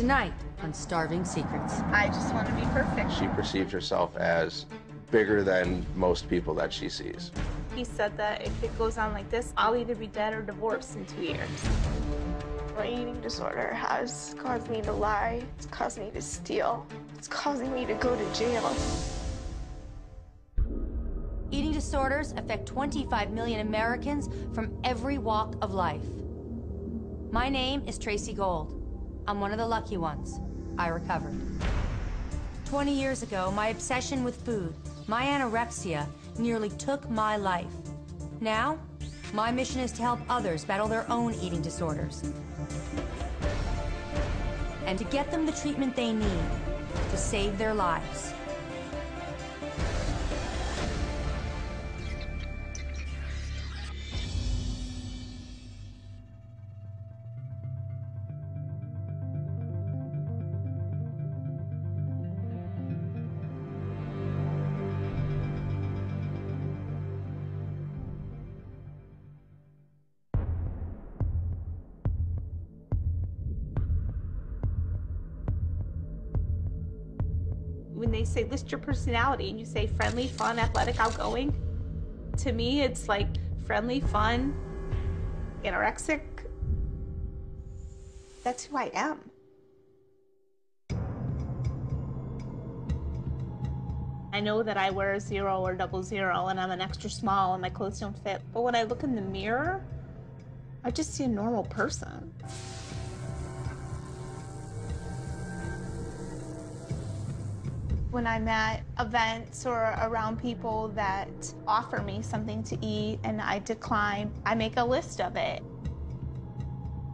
Tonight on Starving Secrets. I just want to be perfect. She perceives herself as bigger than most people that she sees. He said that if it goes on like this, I'll either be dead or divorced in 2 years. My eating disorder has caused me to lie. It's caused me to steal. It's causing me to go to jail. Eating disorders affect 25 million Americans from every walk of life. My name is Tracy Gold. I'm one of the lucky ones. I recovered. 20 years ago, my obsession with food, my anorexia, nearly took my life. Now, my mission is to help others battle their own eating disorders and to get them the treatment they need to save their lives. When they say list your personality and you say friendly, fun, athletic, outgoing, to me it's like friendly, fun, anorexic. That's who I am. I know that I wear 0 or 00 and I'm an extra small and my clothes don't fit. But when I look in the mirror, I just see a normal person. When I'm at events or around people that offer me something to eat and I decline, I make a list of it.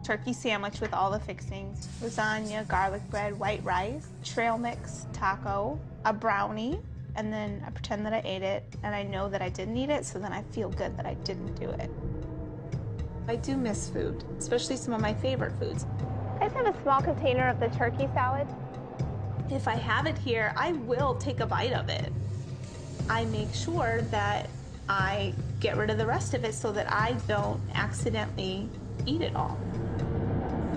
Turkey sandwich with all the fixings, lasagna, garlic bread, white rice, trail mix, taco, a brownie, and then I pretend that I ate it and I know that I didn't eat it, so then I feel good that I didn't do it. I do miss food, especially some of my favorite foods. I just have a small container of the turkey salad. If I have it here, I will take a bite of it. I make sure that I get rid of the rest of it so that I don't accidentally eat it all.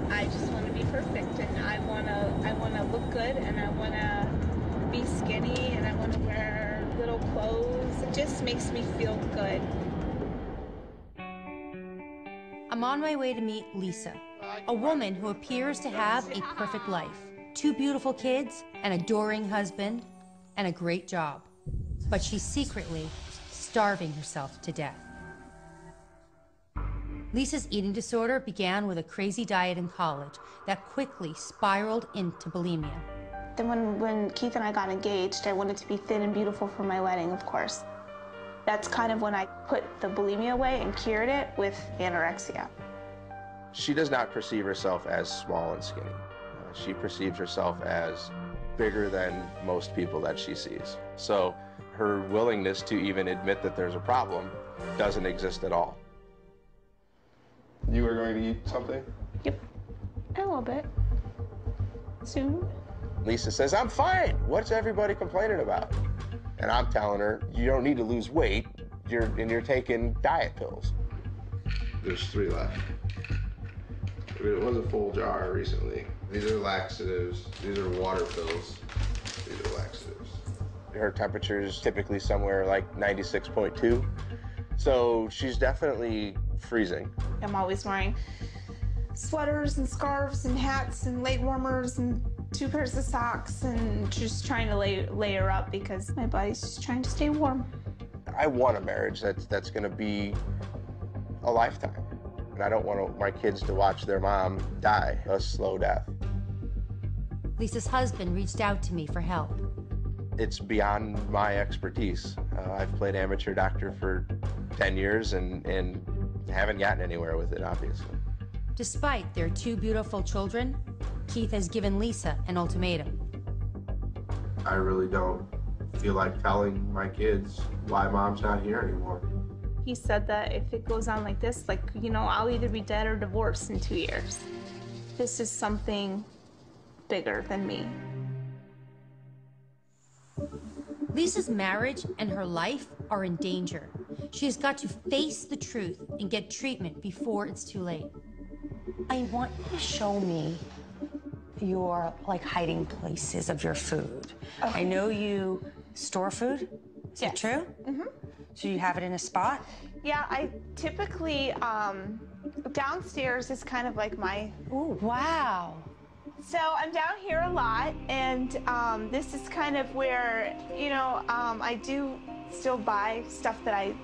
I just want to be perfect, and I want to look good, and I want to be skinny, and I want to wear little clothes. It just makes me feel good. I'm on my way to meet Lisa, a woman who appears to have a perfect life. 2 beautiful kids, an adoring husband, and a great job. But she's secretly starving herself to death. Lisa's eating disorder began with a crazy diet in college that quickly spiraled into bulimia. Then when Keith and I got engaged, I wanted to be thin and beautiful for my wedding, of course. That's kind of when I put the bulimia away and cured it with anorexia. She does not perceive herself as small and skinny. She perceives herself as bigger than most people that she sees. So her willingness to even admit that there's a problem doesn't exist at all. You are going to eat something? Yep, a little bit. Soon. Lisa says, I'm fine. What's everybody complaining about? And I'm telling her, you don't need to lose weight, you're taking diet pills. There's 3 left. I mean, it was a full jar recently. These are laxatives. These are water pills. These are laxatives. Her temperature is typically somewhere like 96.2. So she's definitely freezing. I'm always wearing sweaters and scarves and hats and leg warmers and 2 pairs of socks and just trying to layer up because my body's just trying to stay warm. I want a marriage that's going to be a lifetime. And I don't want my kids to watch their mom die a slow death. Lisa's husband reached out to me for help. It's beyond my expertise. I've played amateur doctor for 10 years and haven't gotten anywhere with it, obviously. Despite their 2 beautiful children, Keith has given Lisa an ultimatum. I really don't feel like telling my kids why mom's not here anymore. He said that if it goes on like this, like, you know, I'll either be dead or divorced in 2 years. This is something bigger than me. Lisa's marriage and her life are in danger. She has got to face the truth and get treatment before it's too late. I want you to show me your like hiding places of your food. Okay. I know you store food. Is that true? Mm-hmm. So you have it in a spot? Yeah, I typically, downstairs is kind of like my... Ooh, wow. So I'm down here a lot, and this is kind of where, you know, I do still buy stuff that I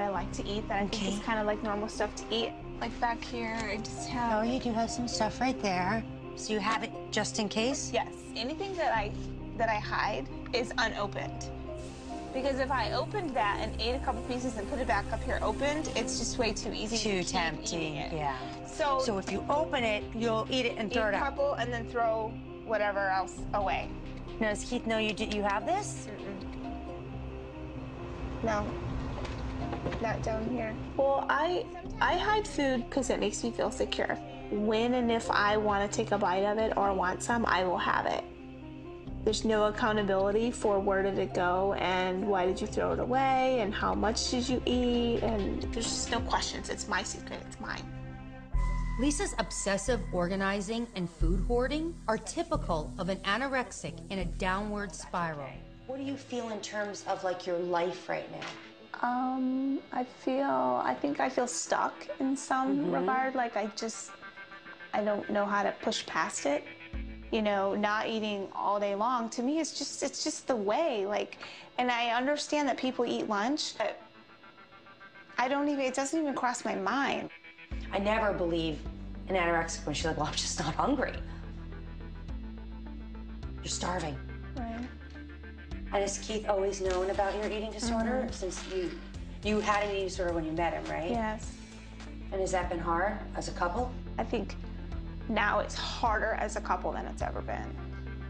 like to eat, that I think is kind of like normal stuff to eat. Like back here, I just have... Oh, you do have some stuff right there. So you have it just in case? Yes. Anything that I hide is unopened. Because if I opened that and ate a couple pieces and put it back up here opened, it's just way too easy. Too tempting, yeah. So if you open it, you'll eat it and throw it out. Eat a couple and then throw whatever else away. Now, does Keith know you have this? No, not down here. Well, I hide food because it makes me feel secure. When and if I want to take a bite of it or want some, I will have it. There's no accountability for where did it go and why did you throw it away and how much did you eat, and there's just no questions. It's my secret, it's mine. Lisa's obsessive organizing and food hoarding are typical of an anorexic in a downward spiral. What do you feel in terms of like your life right now? I think I feel stuck in some regard. Like I don't know how to push past it. You know, not eating all day long, to me, it's just the way, like, and I understand that people eat lunch, but it doesn't even cross my mind. I never believe an anorexic when she's like, well, I'm just not hungry. You're starving. Right. And has Keith always known about your eating disorder since you had an eating disorder when you met him, right? Yes. And has that been hard as a couple? I think now it's harder as a couple than it's ever been.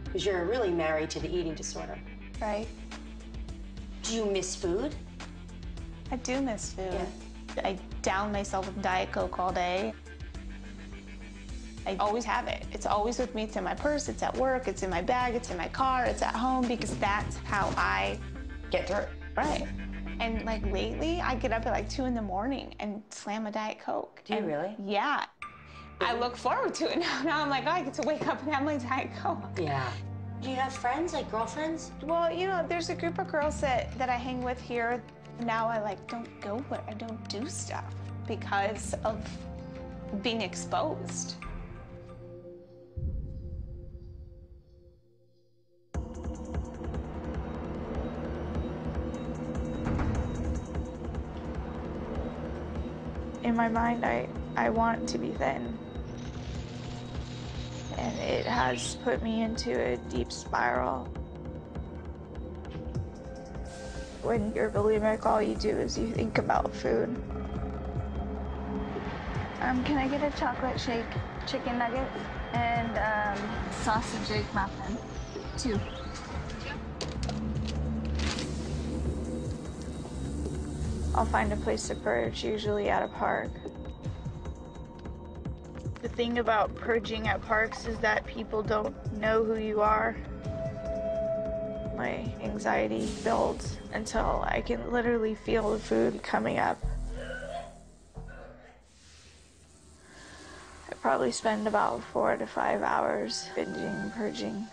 Because you're really married to the eating disorder. Right. Do you miss food? I do miss food. Yeah. I down myself with Diet Coke all day. I always have it. It's always with me. It's in my purse, it's at work, it's in my bag, it's in my car, it's at home, because that's how I get through it. Right. And like lately, I get up at like 2 in the morning and slam a Diet Coke. Do you really? Yeah. I look forward to it now. Now I'm like, oh, I get to wake up and have my Diet Coke. Yeah. Do you have friends, like girlfriends? Well, you know, there's a group of girls that I hang with here. Now I like don't go where I don't do stuff because of being exposed. In my mind, I want to be thin. And it has put me into a deep spiral. When you're bulimic, all you do is you think about food. Can I get a chocolate shake, chicken nuggets, and sausage egg muffin? 2. I'll find a place to purge, usually at a park. The thing about purging at parks is that people don't know who you are. My anxiety builds until I can literally feel the food coming up. I probably spend about 4 to 5 hours binging and purging.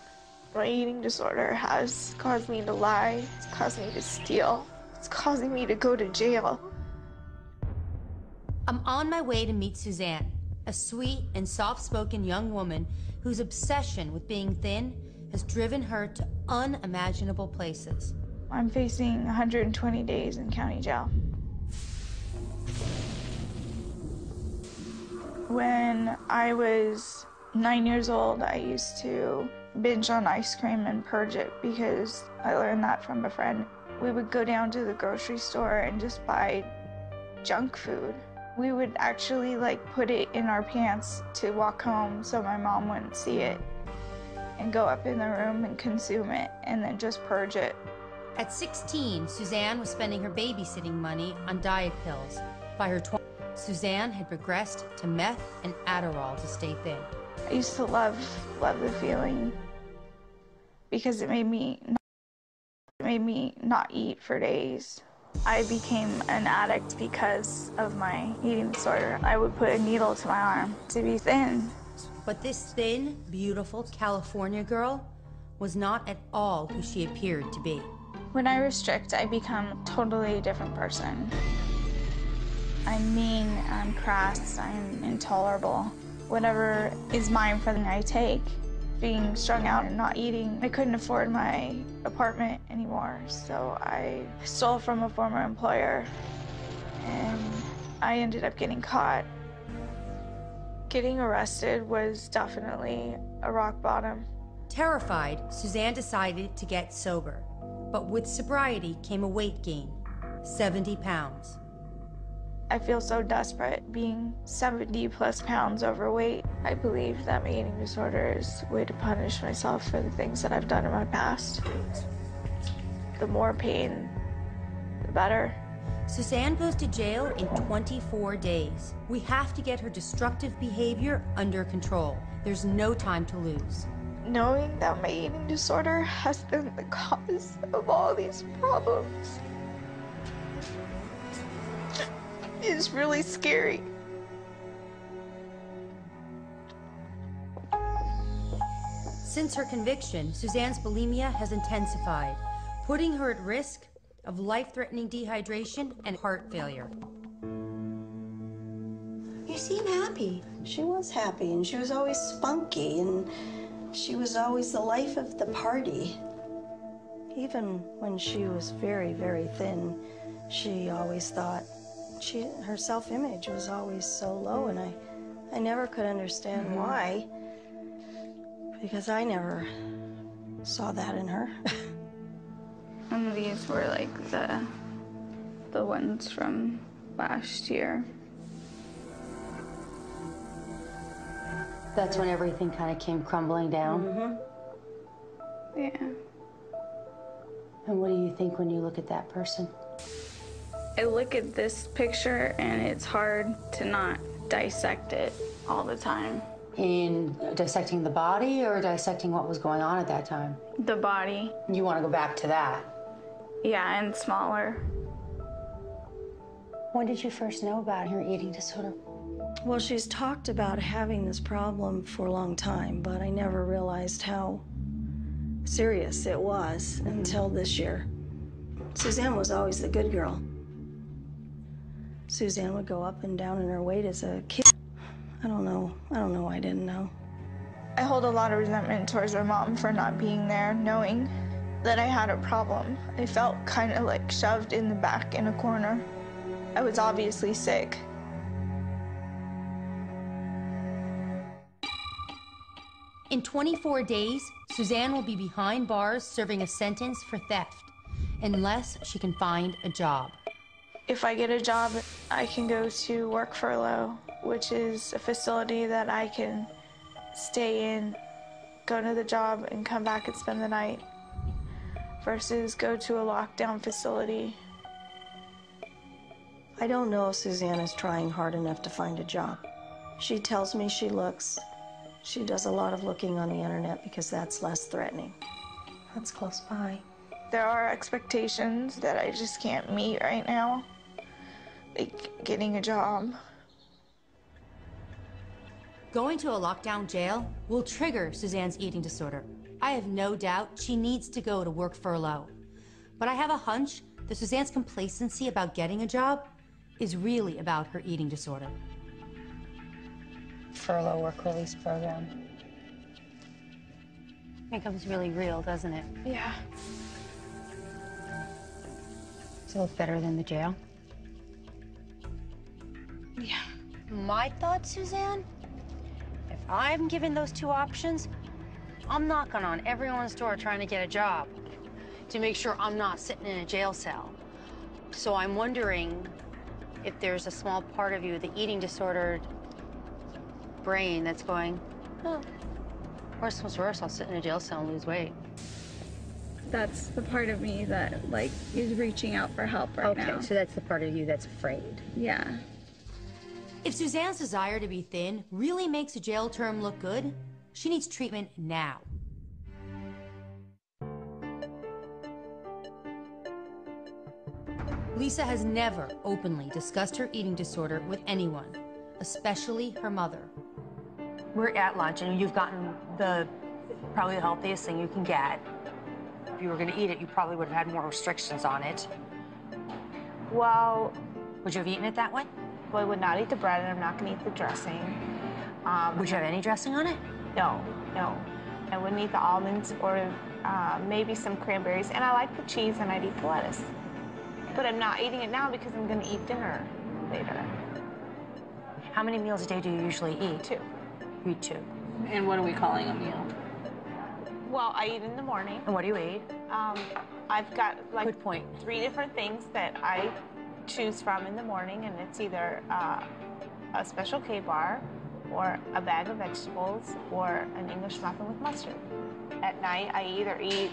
My eating disorder has caused me to lie, it's caused me to steal. It's causing me to go to jail. I'm on my way to meet Suzanne, a sweet and soft-spoken young woman whose obsession with being thin has driven her to unimaginable places. I'm facing 120 days in county jail. When I was 9 years old, I used to binge on ice cream and purge it because I learned that from a friend. We would go down to the grocery store and just buy junk food. We would actually put it in our pants to walk home so my mom wouldn't see it, and go up in the room and consume it and then just purge it. At 16, Suzanne was spending her babysitting money on diet pills. By her 20s, Suzanne had regressed to meth and Adderall to stay thin. I used to love the feeling because it made me not eat for days. I became an addict because of my eating disorder. I would put a needle to my arm to be thin. But this thin, beautiful California girl was not at all who she appeared to be. When I restrict, I become totally a different person. I'm mean, I'm crass, I'm intolerable. Whatever is mine for the night I take. Being strung out and not eating, I couldn't afford my apartment anymore, so I stole from a former employer, and I ended up getting caught. Getting arrested was definitely a rock bottom. Terrified, Suzanne decided to get sober. But with sobriety came a weight gain, 70 pounds. I feel so desperate being 70 plus pounds overweight. I believe that my eating disorder is a way to punish myself for the things that I've done in my past. The more pain, the better. Suzanne goes to jail in 24 days. We have to get her destructive behavior under control. There's no time to lose. Knowing that my eating disorder has been the cause of all these problems is really scary. Since her conviction, Suzanne's bulimia has intensified, putting her at risk of life-threatening dehydration and heart failure. You seem happy. She was happy, and she was always spunky, and she was always the life of the party. Even when she was very, very thin, she always thought her self-image was always so low, and I never could understand why, because I never saw that in her. Some of these were like the ones from last year. That's when everything kind of came crumbling down. Mm-hmm. Yeah. And what do you think when you look at that person? I look at this picture and it's hard to not dissect it all the time. In dissecting the body or dissecting what was going on at that time? The body. You want to go back to that? Yeah, and smaller. When did you first know about her eating disorder? Well, she's talked about having this problem for a long time, but I never realized how serious it was until this year. Suzanne was always the good girl. Suzanne would go up and down in her weight as a kid. I don't know why I didn't know. I hold a lot of resentment towards my mom for not being there, knowing that I had a problem. I felt kind of like shoved in the back in a corner. I was obviously sick. In 24 days, Suzanne will be behind bars serving a sentence for theft, unless she can find a job. If I get a job, I can go to work furlough, which is a facility that I can stay in, go to the job, and come back and spend the night, versus go to a lockdown facility. I don't know if Suzanne is trying hard enough to find a job. She tells me she looks. She does a lot of looking on the internet because that's less threatening. That's close by. There are expectations that I just can't meet right now, like getting a job. Going to a lockdown jail will trigger Suzanne's eating disorder. I have no doubt she needs to go to work furlough. But I have a hunch that Suzanne's complacency about getting a job is really about her eating disorder. Furlough work release program. Becomes really real, doesn't it? Yeah. Does it look better than the jail? Yeah. My thought, Suzanne, if I'm given those two options, I'm knocking on everyone's door trying to get a job to make sure I'm not sitting in a jail cell. So I'm wondering if there's a small part of you, the eating disordered brain, that's going, oh, worst comes to worst, I'll sit in a jail cell and lose weight. That's the part of me that, like, is reaching out for help right now. Okay, so that's the part of you that's afraid. Yeah. If Suzanne's desire to be thin really makes a jail term look good, she needs treatment now. Lisa has never openly discussed her eating disorder with anyone, especially her mother. We're at lunch, and you've gotten probably the healthiest thing you can get. If you were going to eat it, you probably would have had more restrictions on it. Well, Would you have eaten it that way? I would not eat the bread, and I'm not going to eat the dressing. Would you have any dressing on it? No. I wouldn't eat the almonds or maybe some cranberries. And I like the cheese, and I'd eat the lettuce. But I'm not eating it now because I'm going to eat dinner later. How many meals a day do you usually eat? 2. You eat 2. And what are we calling a meal? Well, I eat in the morning. And what do you eat? I've got like Good point. 3 different things that I choose from in the morning, and it's either a special K-bar, or a bag of vegetables, or an English muffin with mustard. At night, I either eat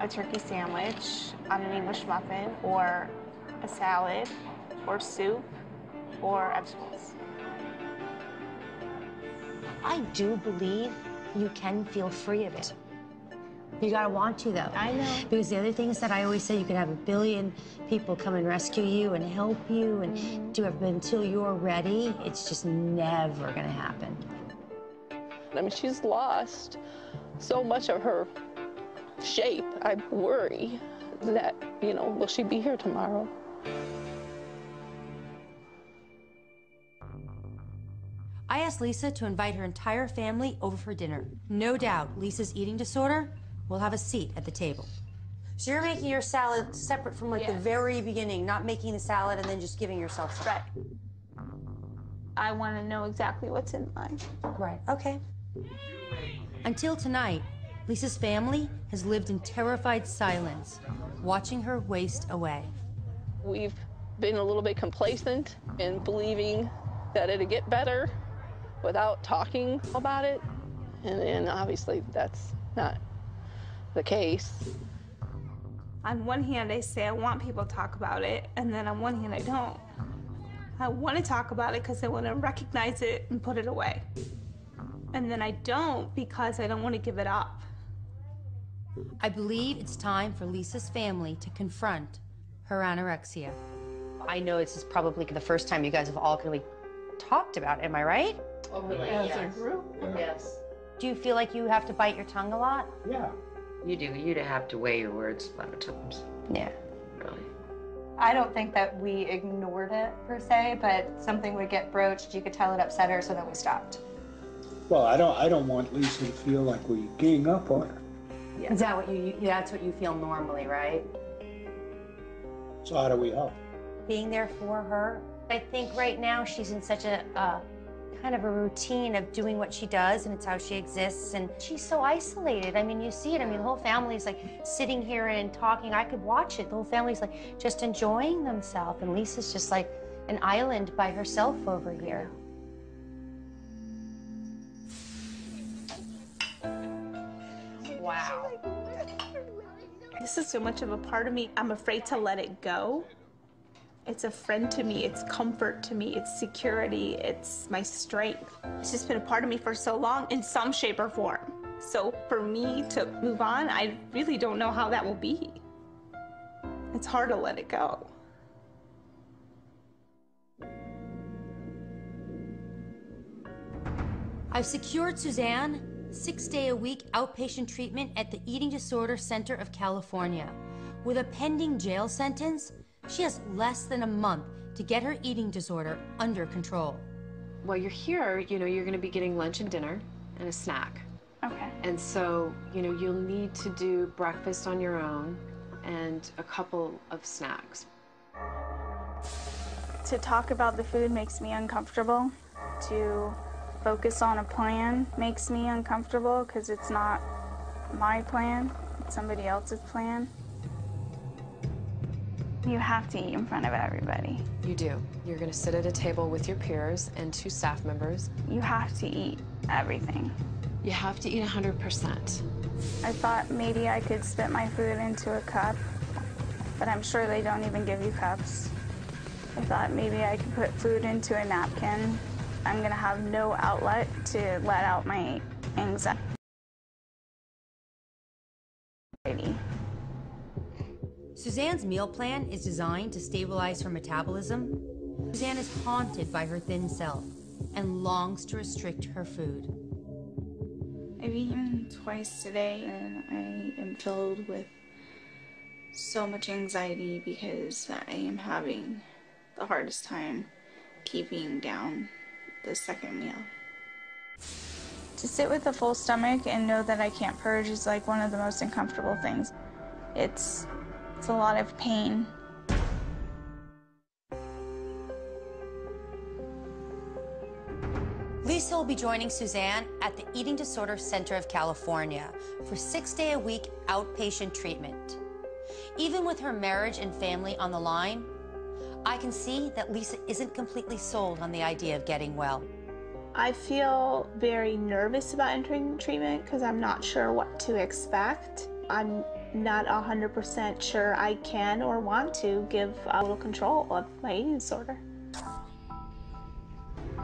a turkey sandwich on an English muffin, or a salad, or soup, or vegetables. I do believe you can feel free of it. You gotta want to, though. I know. Because the other thing is that I always say you could have 1 billion people come and rescue you and help you and do everything until you're ready. It's just never gonna happen. I mean, she's lost so much of her shape. I worry that, will she be here tomorrow? I asked Lisa to invite her entire family over for dinner. No doubt, Lisa's eating disorder will have a seat at the table. So you're making your salad separate from the very beginning, not making the salad and then just giving yourself some. Right. I want to know exactly what's in mine. Right, okay. Until tonight, Lisa's family has lived in terrified silence, watching her waste away. We've been a little bit complacent in believing that it'd get better without talking about it. And obviously that's not the case. On one hand, I say I want people to talk about it, and then on one hand, I don't. I want to talk about it because I want to recognize it and put it away. And then I don't because I don't want to give it up. I believe it's time for Lisa's family to confront her anorexia. I know this is probably the first time you guys have all really talked about it, am I right? As a group? Yes. Do you feel like you have to bite your tongue a lot? Yeah. You do. You'd have to weigh your words a lot of times. Yeah. Really. I don't think that we ignored it, per se, but something would get broached, you could tell it upset her, so then we stopped. Well, I don't want Lisa to feel like we gang up on her. Yeah. Is that what that's what you feel normally, right? So how do we help? Being there for her. I think right now she's in such a kind of a routine of doing what she does, and it's how she exists, and she's so isolated. I mean, you see it. I mean, the whole family's like sitting here and talking. I could watch it. The whole family's like just enjoying themselves, and Lisa's just like an island by herself over here. Wow. This is so much of a part of me. I'm afraid to let it go. It's a friend to me, it's comfort to me, it's security, it's my strength. It's just been a part of me for so long in some shape or form. So for me to move on, I really don't know how that will be. It's hard to let it go. I've secured Suzanne 6-day-a-week outpatient treatment at the Eating Disorder Center of California. With a pending jail sentence, she has less than a month to get her eating disorder under control. While you're here, you're going to be getting lunch and dinner and a snack. Okay. And so, you'll need to do breakfast on your own and a couple of snacks. To talk about the food makes me uncomfortable. To focus on a plan makes me uncomfortable because it's not my plan, it's somebody else's plan. You have to eat in front of everybody. You do. You're going to sit at a table with your peers and 2 staff members. You have to eat everything. You have to eat 100%. I thought maybe I could spit my food into a cup, but I'm sure they don't even give you cups. I thought maybe I could put food into a napkin. I'm going to have no outlet to let out my anxiety. Suzanne's meal plan is designed to stabilize her metabolism. Suzanne is haunted by her thin self. and longs to restrict her food. I've eaten twice today, and I am filled with so much anxiety because I am having the hardest time keeping down the second meal. To sit with a full stomach and know that I can't purge is like one of the most uncomfortable things. It's a lot of pain. Lisa will be joining Suzanne at the Eating Disorder Center of California for 6-day-a-week outpatient treatment. Even with her marriage and family on the line, I can see that Lisa isn't completely sold on the idea of getting well. I feel very nervous about entering treatment because I'm not sure what to expect. I'm not 100% sure I can or want to give a little control of my eating disorder.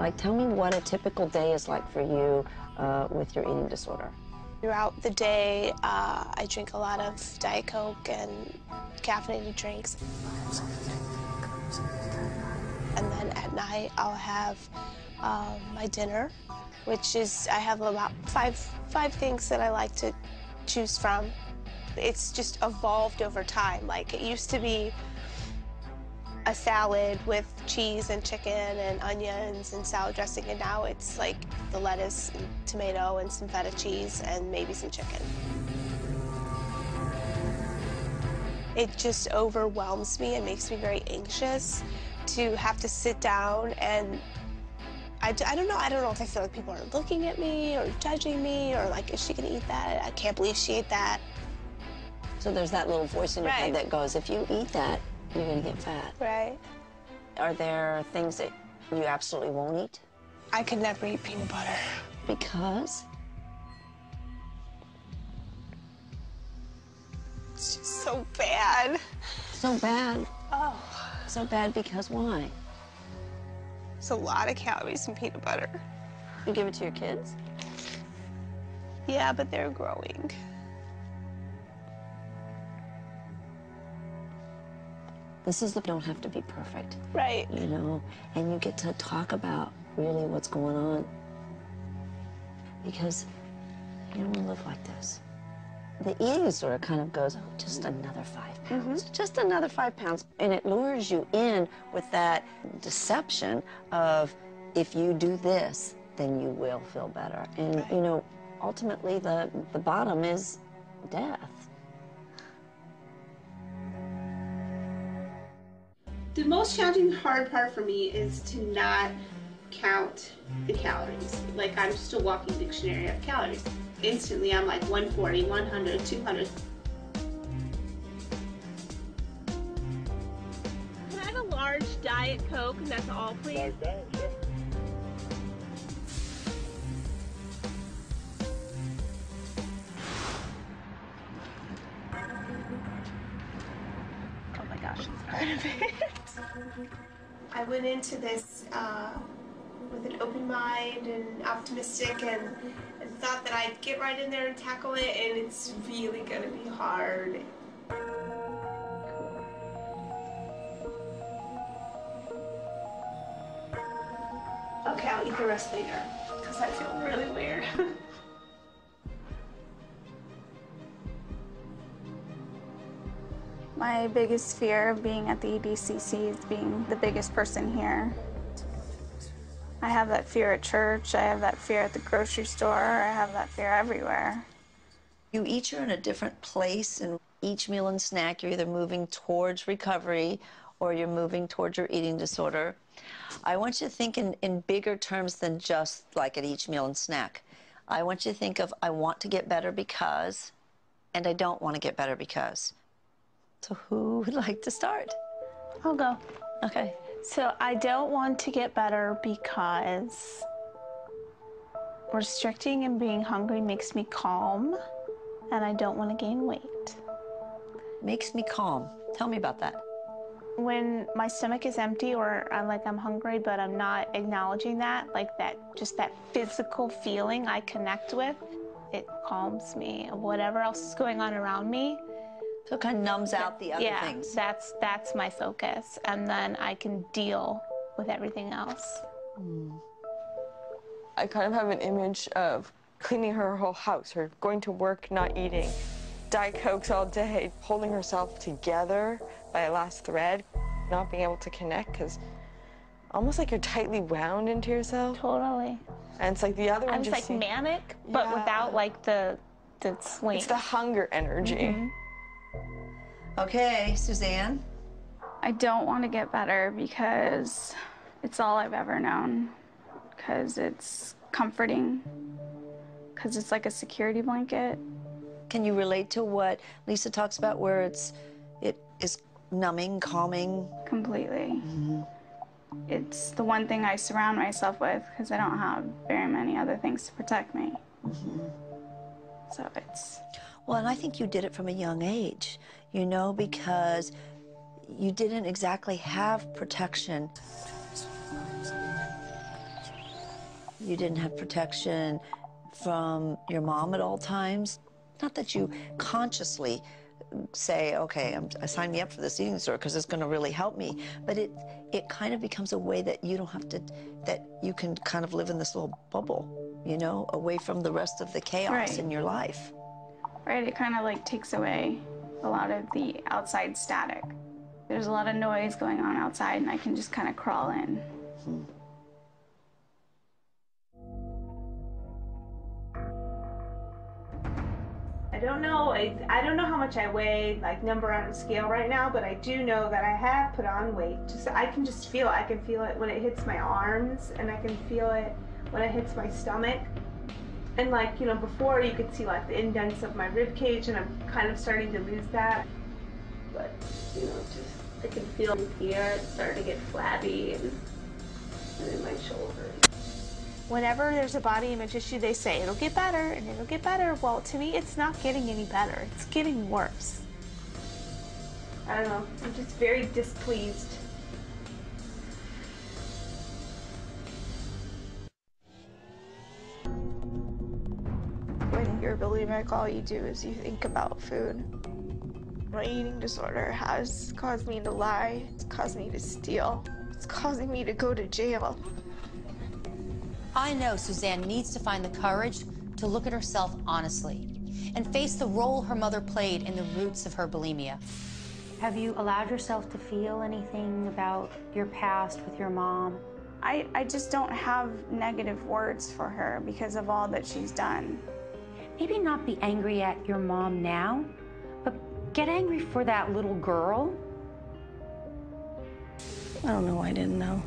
Like, tell me what a typical day is like for you with your eating disorder. Throughout the day, I drink a lot of Diet Coke and caffeinated drinks. And then at night, I'll have my dinner, which is, I have about five things that I like to choose from. It's just evolved over time. Like, it used to be a salad with cheese and chicken and onions and salad dressing, and now it's like the lettuce and tomato and some feta cheese and maybe some chicken. It just overwhelms me and makes me very anxious to have to sit down, and I don't know if I feel like people are looking at me or judging me, or like, is she gonna eat that? I can't believe she ate that. So there's that little voice in your head that goes, if you eat that, you're gonna get fat. Right. Are there things that you absolutely won't eat? I could never eat peanut butter. Because? It's just so bad. So bad? Oh. So bad because why? There's a lot of calories in peanut butter. You give it to your kids? Yeah, but they're growing. This is the don't have to be perfect. Right. You know, and you get to talk about really what's going on. Because you don't want to live like this. The eating disorder kind of goes, oh, just another 5 pounds, just another 5 pounds. And it lures you in with that deception of, if you do this, then you will feel better. And, you know, ultimately the bottom is death. The most challenging hard part for me is to not count the calories. Like, I'm just a walking dictionary of calories. Instantly, I'm like 140, 100, 200. Can I have a large Diet Coke, and that's all, please? Okay, sure. Oh my gosh, it's part of it. I went into this with an open mind and optimistic, and thought that I'd get right in there and tackle it, and it's really gonna be hard. Okay, I'll eat the rest later, because I feel really weird. My biggest fear of being at the EDCC is being the biggest person here. I have that fear at church, I have that fear at the grocery store, I have that fear everywhere. You each are in a different place, and each meal and snack, you're either moving towards recovery or you're moving towards your eating disorder. I want you to think in bigger terms than just like at each meal and snack. I want you to think of, I want to get better because, and I don't want to get better because. So who would like to start? I'll go. Okay. So I don't want to get better because restricting and being hungry makes me calm, and I don't want to gain weight. Makes me calm. Tell me about that. When my stomach is empty, or I'm hungry but I'm not acknowledging that, like just that physical feeling I connect with, it calms me of whatever else is going on around me. So it kind of numbs out the other things. That's my focus, and then I can deal with everything else. I kind of have an image of cleaning her whole house, her going to work, not eating, Diet Cokes all day, holding herself together by a last thread, not being able to connect, because almost like you're tightly wound into yourself. Totally. And it's like the other one I was just like manic, but without like the swing. It's the hunger energy. Okay, Suzanne. I don't want to get better because it's all I've ever known, because it's comforting, because it's like a security blanket. Can you relate to what Lisa talks about, where it is numbing, calming? Completely. It's the one thing I surround myself with because I don't have very many other things to protect me. So it's... Well, and I think you did it from a young age, you know, because you didn't exactly have protection. You didn't have protection from your mom at all times. Not that you consciously say, okay, sign me up for this eating disorder because it's going to really help me, but it kind of becomes a way that you don't have to, that you can kind of live in this little bubble, you know, away from the rest of the chaos in your life. Right, it kind of like takes away a lot of the outside static. There's a lot of noise going on outside and I can just kind of crawl in. I don't know. I don't know how much I weigh, like number on a scale right now, but I do know that I have put on weight. I can just feel it. I can feel it when it hits my arms, and I can feel it when it hits my stomach. And like, you know, before you could see like the indents of my rib cage, and I'm kind of starting to lose that. But, you know, just I can feel here, it's starting to get flabby and in my shoulders. Whenever there's a body image issue, they say it'll get better and it'll get better. Well, to me, it's not getting any better. It's getting worse. I don't know. I'm just very displeased. When you're bulimic, all you do is you think about food. My eating disorder has caused me to lie. It's caused me to steal. It's causing me to go to jail. I know Suzanne needs to find the courage to look at herself honestly and face the role her mother played in the roots of her bulimia. Have you allowed yourself to feel anything about your past with your mom? I just don't have negative words for her because of all that she's done. Maybe not be angry at your mom now, but get angry for that little girl. I don't know, I didn't know.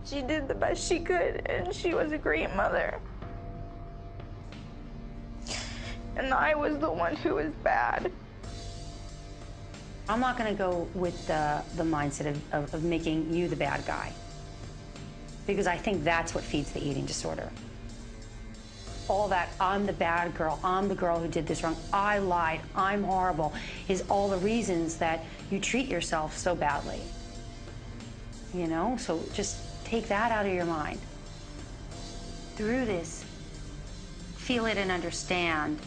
She did the best she could, and she was a great mother. And I was the one who was bad. I'm not going to go with the mindset of making you the bad guy, because I think that's what feeds the eating disorder. All that, I'm the bad girl, I'm the girl who did this wrong, I lied, I'm horrible, is all the reasons that you treat yourself so badly. You know, so just take that out of your mind. Through this, feel it and understand.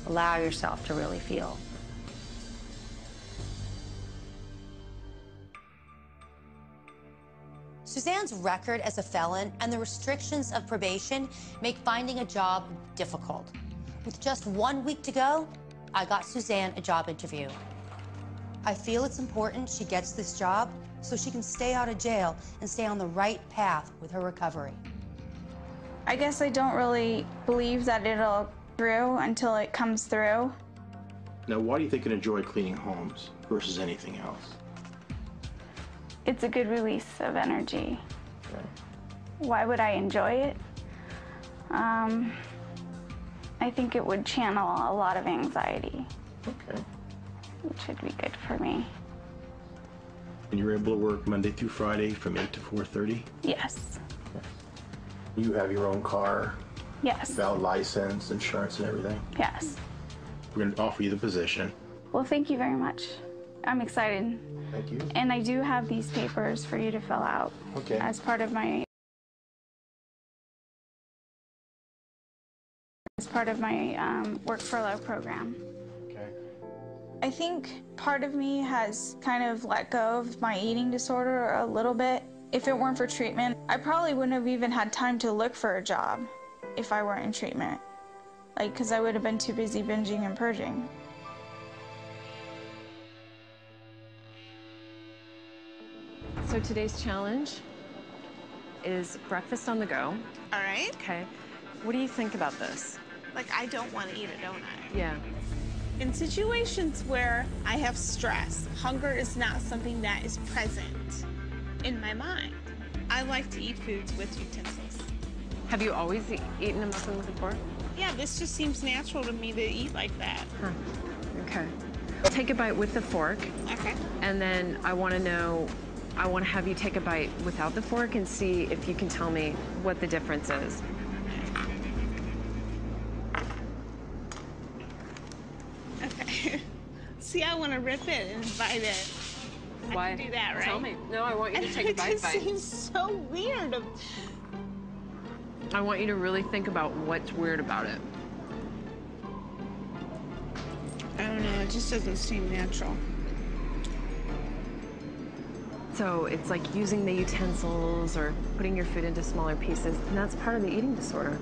Allow yourself to really feel. Suzanne's record as a felon and the restrictions of probation make finding a job difficult. With just 1 week to go, I got Suzanne a job interview. I feel it's important she gets this job so she can stay out of jail and stay on the right path with her recovery. I guess I don't really believe that it'll go through until it comes through. Now, why do you think you enjoy cleaning homes versus anything else? It's a good release of energy. Okay. Why would I enjoy it? I think it would channel a lot of anxiety. Okay. Which would be good for me. And you're able to work Monday through Friday from 8 to 4:30? Yes. You have your own car? Yes. Valid license, insurance, and everything? Yes. We're going to offer you the position. Well, thank you very much. I'm excited. Thank you. And I do have these papers for you to fill out. Okay. As part of my work furlough program. Okay. I think part of me has kind of let go of my eating disorder a little bit. If it weren't for treatment, I probably wouldn't have even had time to look for a job if I weren't in treatment. Like, because I would have been too busy binging and purging. So today's challenge is breakfast on the go. All right. Okay. What do you think about this? Like, I don't want to eat a donut. Yeah. In situations where I have stress, hunger is not something that is present in my mind. I like to eat foods with utensils. Have you always eaten a muffin with a fork? Yeah, this just seems natural to me to eat like that. Huh. Okay. Take a bite with the fork. Okay. And then I want to have you take a bite without the fork and see if you can tell me what the difference is. Okay. See, I want to rip it and bite it. Why? I can do that, right? Tell me. No, I want you to take a bite. It just seems so weird. I want you to really think about what's weird about it. I don't know, it just doesn't seem natural. So it's like using the utensils or putting your food into smaller pieces, and that's part of the eating disorder.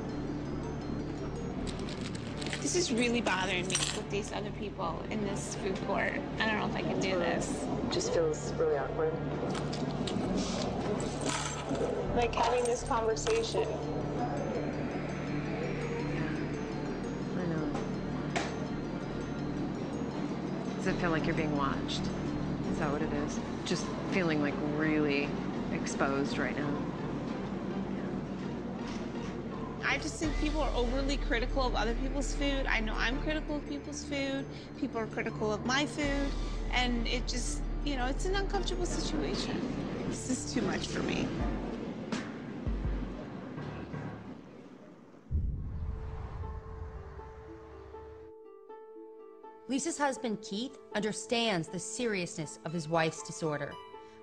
This is really bothering me with these other people in this food court. I don't know if I can do this. It just feels really awkward. Like having this conversation. I know. Does it feel like you're being watched? Is that what it is? Just feeling like really exposed right now. I just think people are overly critical of other people's food. I know I'm critical of people's food. People are critical of my food. And it just, you know, it's an uncomfortable situation. This is too much for me. Lisa's husband, Keith, understands the seriousness of his wife's disorder,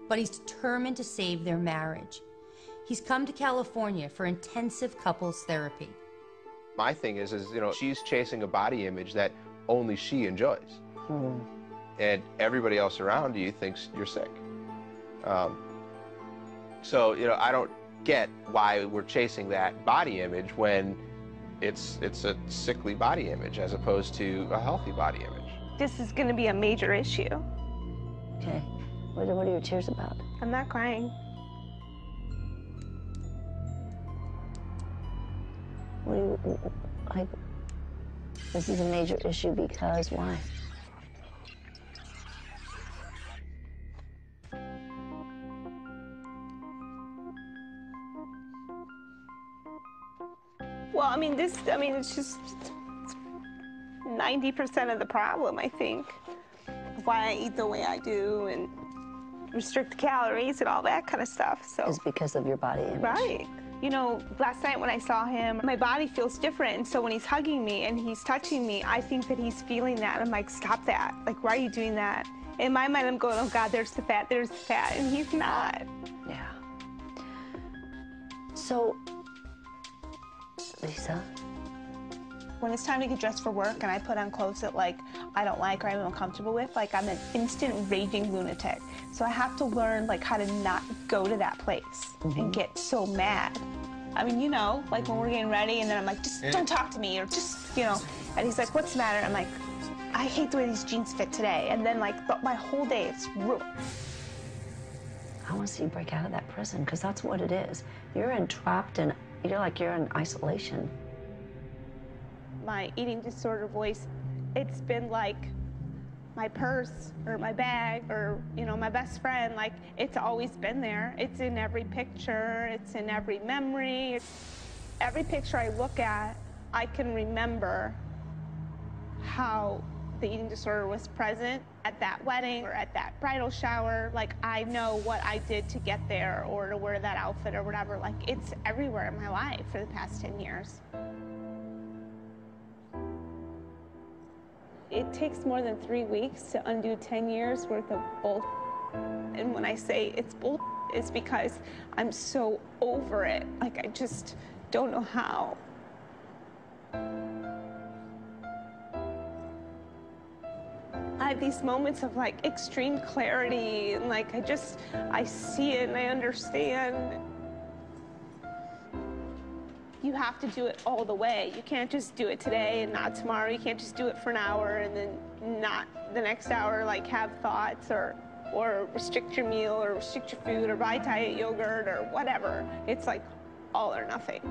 but he's determined to save their marriage. He's come to California for intensive couples therapy. My thing is, you know, she's chasing a body image that only she enjoys. And everybody else around you thinks you're sick. So, you know, I don't get why we're chasing that body image when it's a sickly body image as opposed to a healthy body image. This is going to be a major issue. Okay. What are your tears about? I'm not crying. What do you, like, this is a major issue because why? Well, I mean, it's just 90% of the problem, I think, of why I eat the way I do and restrict the calories and all that kind of stuff. So It's because of your body image. Right. You know, last night when I saw him, my body feels different. And so when he's hugging me and he's touching me, I think that he's feeling that. I'm like, stop that. Like, why are you doing that? In my mind, I'm going, oh, God, there's the fat, there's the fat. And he's not. Yeah. So, Lisa? When it's time to get dressed for work and I put on clothes that, like, I don't like or I'm uncomfortable with, like, I'm an instant raging lunatic. So I have to learn, like, how to not go to that place and get so mad. I mean, you know, like when we're getting ready and then I'm like, just don't talk to me or just, you know. And he's like, what's the matter? I'm like, I hate the way these jeans fit today. And then, like, my whole day is ruined. I want to see you break out of that prison because that's what it is. You're entrapped and you're in isolation. My eating disorder voice, it's been like my purse or my bag or, you know, my best friend. Like, it's always been there. It's in every picture. It's in every memory. Every picture I look at, I can remember how the eating disorder was present at that wedding or at that bridal shower. Like, I know what I did to get there or to wear that outfit or whatever. Like, it's everywhere in my life for the past 10 years. It takes more than 3 weeks to undo 10 years worth of bull. And when I say it's bull, it's because I'm so over it. Like, I just don't know how. I have these moments of, like, extreme clarity and, like, I see it and I understand. You have to do it all the way. You can't just do it today and not tomorrow. You can't just do it for an hour and then not the next hour, like have thoughts or restrict your meal or restrict your food or buy diet yogurt or whatever. It's like all or nothing.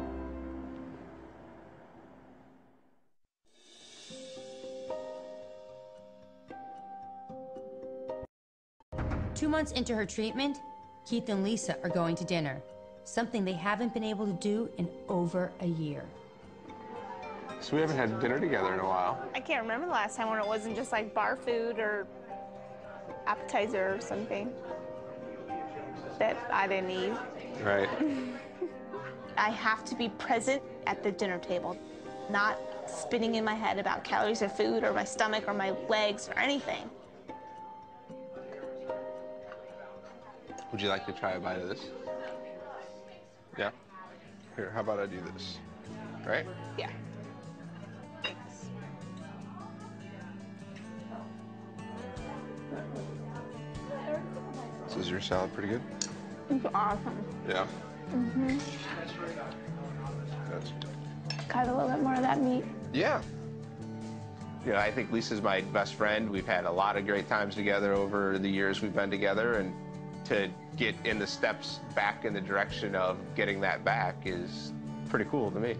Two months into her treatment, Keith and Lisa are going to dinner, something they haven't been able to do in over a year. So we haven't had dinner together in a while. I can't remember the last time when it wasn't just like bar food or appetizer or something that I didn't eat. Right. I have to be present at the dinner table, not spinning in my head about calories or food or my stomach or my legs or anything. Would you like to try a bite of this? Yeah? Here, how about I do this? Right? Yeah. So is your salad pretty good? It's awesome. Yeah? Mm-hmm. That's... Got a little bit more of that meat. Yeah. You know, I think Lisa's my best friend. We've had a lot of great times together over the years we've been together, and to get in the steps back in the direction of getting that back is pretty cool to me.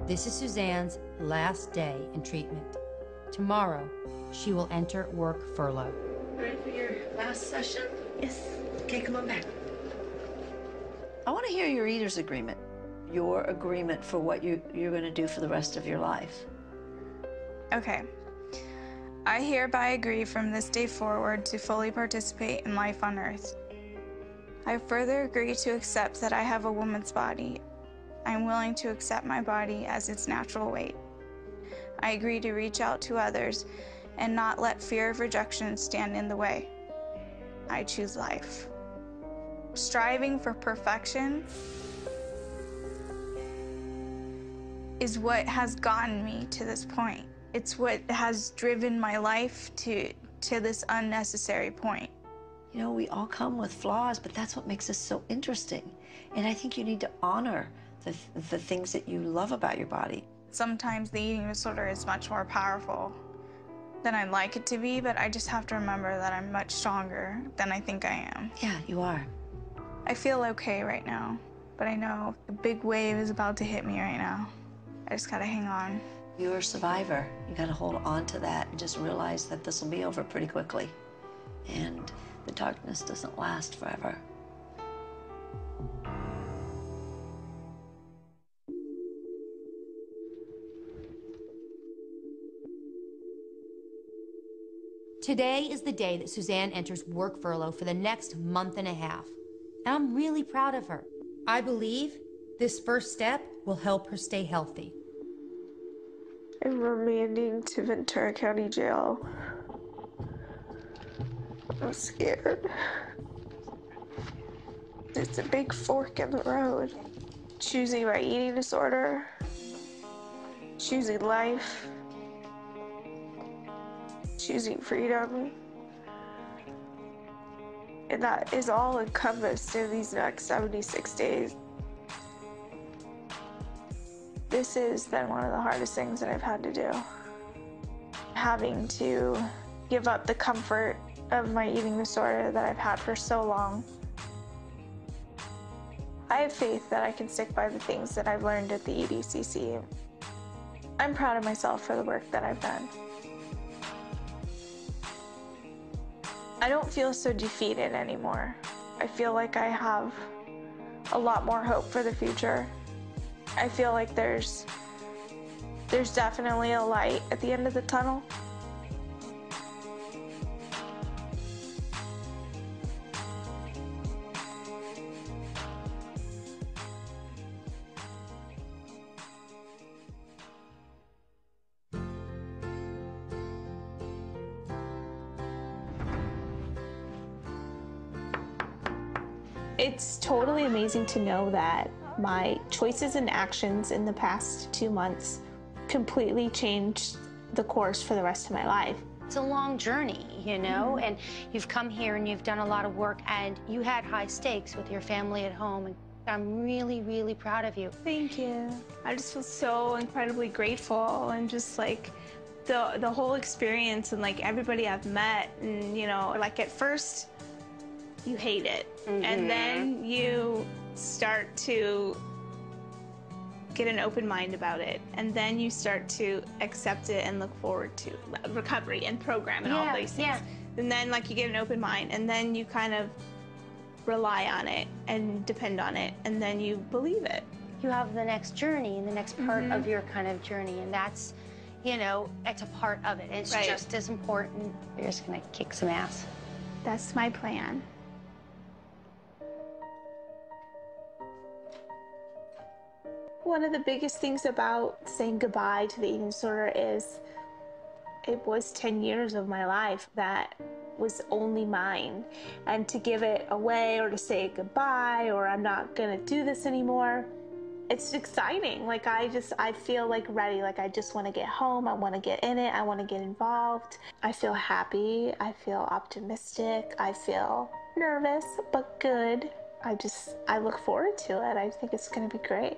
This is Suzanne's last day in treatment. Tomorrow, she will enter work furlough. Ready for your last session? Yes. Okay, come on back. I want to hear your eater's agreement. Your agreement for what you're going to do for the rest of your life. Okay. I hereby agree from this day forward to fully participate in life on Earth. I further agree to accept that I have a woman's body. I'm willing to accept my body as its natural weight. I agree to reach out to others and not let fear of rejection stand in the way. I choose life. Striving for perfection is what has gotten me to this point. It's what has driven my life to this unnecessary point. You know, we all come with flaws, but that's what makes us so interesting. And I think you need to honor the things that you love about your body. Sometimes the eating disorder is much more powerful than I'd like it to be, but I just have to remember that I'm much stronger than I think I am. Yeah, you are. I feel okay right now, but I know a big wave is about to hit me right now. I just gotta hang on. You're a survivor. You gotta hold on to that and just realize that this will be over pretty quickly. And the darkness doesn't last forever. Today is the day that Suzanne enters work furlough for the next month and a half. And I'm really proud of her. I believe this first step will help her stay healthy. I'm remanding to Ventura County Jail. I'm scared. It's a big fork in the road. Choosing my eating disorder, choosing life, choosing freedom. And that is all encompassed in these next 76 days. This has been one of the hardest things that I've had to do. Having to give up the comfort of my eating disorder that I've had for so long. I have faith that I can stick by the things that I've learned at the EDCC. I'm proud of myself for the work that I've done. I don't feel so defeated anymore. I feel like I have a lot more hope for the future. I feel like there's definitely a light at the end of the tunnel. It's totally amazing to know that my choices and actions in the past 2 months completely changed the course for the rest of my life. It's a long journey, you know, and you've come here and you've done a lot of work, and you had high stakes with your family at home, and I'm really, really proud of you. Thank you. I just feel so incredibly grateful, and just like the whole experience, and like everybody I've met, and you know, like at first you hate it, and then you start to get an open mind about it, and then you start to accept it and look forward to recovery and program and all these things. And then like you get an open mind, and then you kind of rely on it and depend on it, and then you believe it. You have the next journey and the next part of your kind of journey, and that's, you know, it's a part of it. It's just as important. You're just gonna kick some ass. That's my plan. One of the biggest things about saying goodbye to the eating disorder is it was 10 years of my life that was only mine. And to give it away, or to say goodbye, or I'm not gonna do this anymore, it's exciting. Like I feel like ready. Like I just wanna get home, I wanna get in it, I wanna get involved. I feel happy, I feel optimistic, I feel nervous, but good. I look forward to it. I think it's gonna be great.